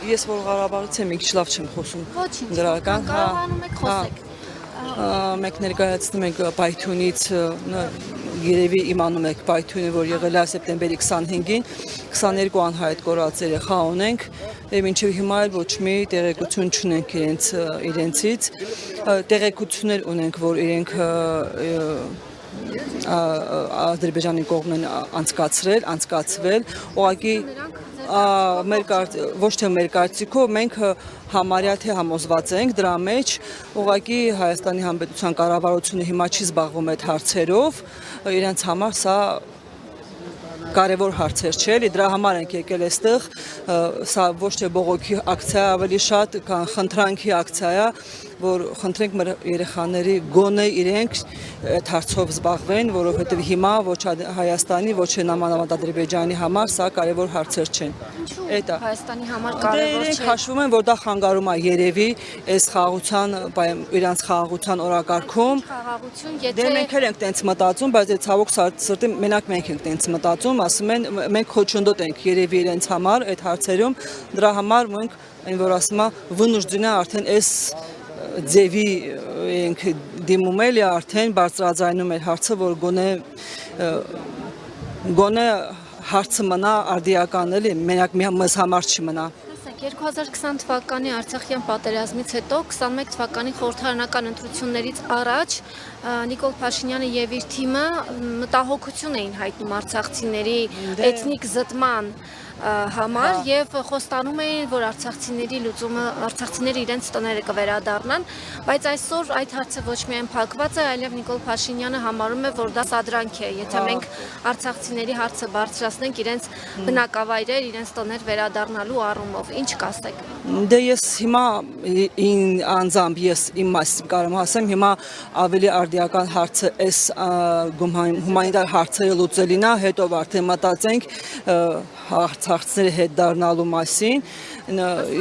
Ես որ Ղարաբաղից եմ, մի քիչ լավ չեմ խոսում։ Ոչինչ, Դրական, կարողանում եք խոսեք։ Մենք ներկայացնում ենք Պայթյունից, երևի իմանում եք Պայթյունը, որ եղել է սեպտեմբերի 25-ին, 22 անհայտ կորած երեխա ունենք, եւ մինչեւ հիմա էլ ոչ մի տեղեկություն չունենք իրենցից, տեղեկություններ ունենք, որ իրենք Ադրբեջանի կողմն են անցկացվել, ուղղակի ոչ թե մեր կարծիքով մենք համարյա թե համոզված ենք դրա մեջ, ուղղակի Հայաստանի Հանրապետության կառավարությունը հիմա չի զբաղվում այդ հարցերով, իրենց համար սա կարևոր հարցեր չէ, դրա համար ենք եկել այստեղ, սա ոչ թե բողոքի ակցիա, ավելի շատ քան խնդրանքի ակցիա է, որ խնդրենք մեր երեխաների գոնե իրենք այդ հարցով զբաղվեն, որովհետև հիմա ոչ Հայաստանի, ոչ նամանավանդ Ադրբեջանի համար սա կարևոր հարցեր չեն։ Ինչու Հայաստանի համար կարևոր չէ։ Հաշվում եմ, որ դա խանգարում է երևի այս խաղաղության, իրանց խաղաղության օրակարգում։ Դե մենք էլ ենք տենց մտածում, բայց ցավոք սրտի մենակ մենք ենք տենց մտածում, ասում են մենք խոչընդոտ ենք երևի իրենց համար այդ հարցերում, դրա համար մենք այն որ ասում է վնուժդինը արդեն այս ձևի ենք դիմում էլ արդեն բարձրաձայնում էր հարցը, որ գոնե հարցը մնա արդիական էլի, մենակ մեզ համար չմնա։ 2020 թվականի Արցախյան պատերազմից հետո 21 թվականի խորհրդարանական ընտրություններից առաջ Նիկոլ Փաշինյանը եւ իր թիմը մտահոգություն էին հայտնում արցախցիների էթնիկ զտման համար եւ խոստանում էին, որ արցախցիները իրենց տները կվերադառնան, բայց այսօր այդ հարցը ոչ միայն փակված է, այլև Նիկոլ Փաշինյանը համարում է, որ դա սադրանք է, եթե մենք արցախցիների հարցը բարձրացնենք իրենց բնակավայրեր, իրենց տներ վերադառնալու առումով, ինչ կասեք։ Դե ես հիմա անձամբ իմ մասին կարող ասեմ, հիմա ավելի արդիական հարցը այս հումանիտար հարցերը լուծելին է, հետո արդեն մտածենք արցախցիների հետ դառնալու մասին։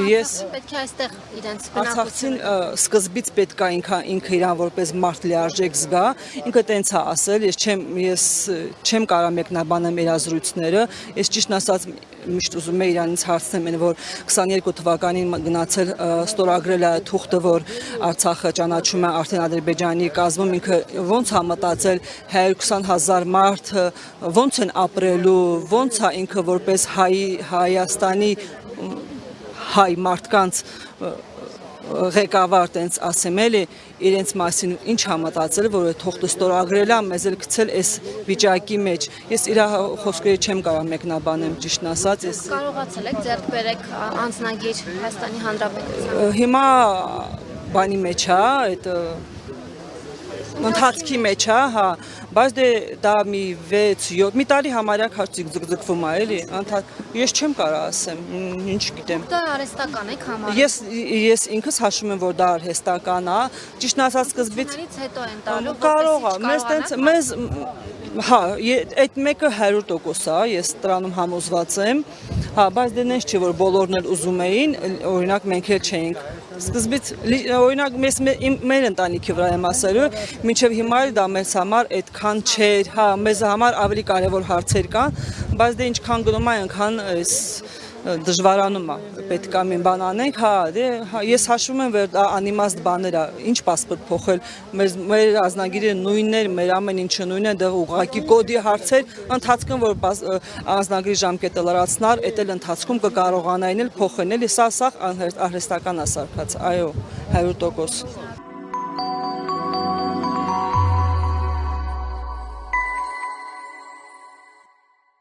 Ես պետք է այստեղ իրենց Արցախցին սկզբից պետք է ինքը իրան որպես մարդ լիարժեք զգա, ինքը տենց է ասել, ես չեմ կարող մեկնաբանել իր ազրույցները, ես ճիշտն ասած միշտ ուզում եմ իրանից հարցնեմ, որ 22 թվականին գնացել ստորագրել է թուղթը, որ Արցախը ճանաչում է արդեն Ադրբեջանի կազմում, ինքը ոնց է մտածել 120,000 մարդ ոնց են ապրելու, ոնց է ինքը որպես Հայաստանի հայ մարդկանց ղեկավար տենց ասեմ էլի իրենց մասին ինչ է մտածել, որ թուղթը ստորագրել է, մեզ էլ գցել այս վիճակի մեջ։ Ես իր խոսքերը չեմ կարող մեկնաբանեմ, ճիշտն ասած, ես կարողացել եք ձեռք բերեք անձնագիր Հայաստանի Հանրապետության։ Հիմա բանի մեջ է, այդ ընթացքի մեջ է, հա, բայց դե դա մի 6-7 մի տարի համարյա քարծիկ ձգձգվում է, էլի, ես չեմ կարող ասեմ, ինչ գիտեմ։ Դա արհեստական եք համարում։ Ես ինքս հաշվում եմ, որ դա արհեստական է, ճիշտն ասած սկզբից հետո են տալու, կարող է, մեզ հա, այդ մեկը 100% է, ես դրանում համոզված եմ, հա, բայց դե նենց չի, որ բոլորն էլ ուզում էին, օրինակ մենք էլ չէինք։ Սկզբից օրինակ մեր ընտանիքի վրա եմ ասելու, մինչև հիմա էլ դա մեզ համար այդքան չէր, հա, մեզ համար ավելի կարևոր հարցեր կան, բայց դե ինչքան գնում է, այնքան դժվարանում է, պետք է մի բան անենք, հա, դե ես հաշվում եմ, որ դա անիմաստ բաներ է, ինչ պասպորտ փոխել, մեր ազնագիրը նույնն էր, մեր ամեն ինչը նույնն է, դա ուղղակի կոդի հարցեր, ընթացքում որ ազնագրի ժամկետը լրացնար, այդ էլ ընթացքում կկարողանային էլ փոխել, էլի սա արհեստական է սարքած, այո, 100%։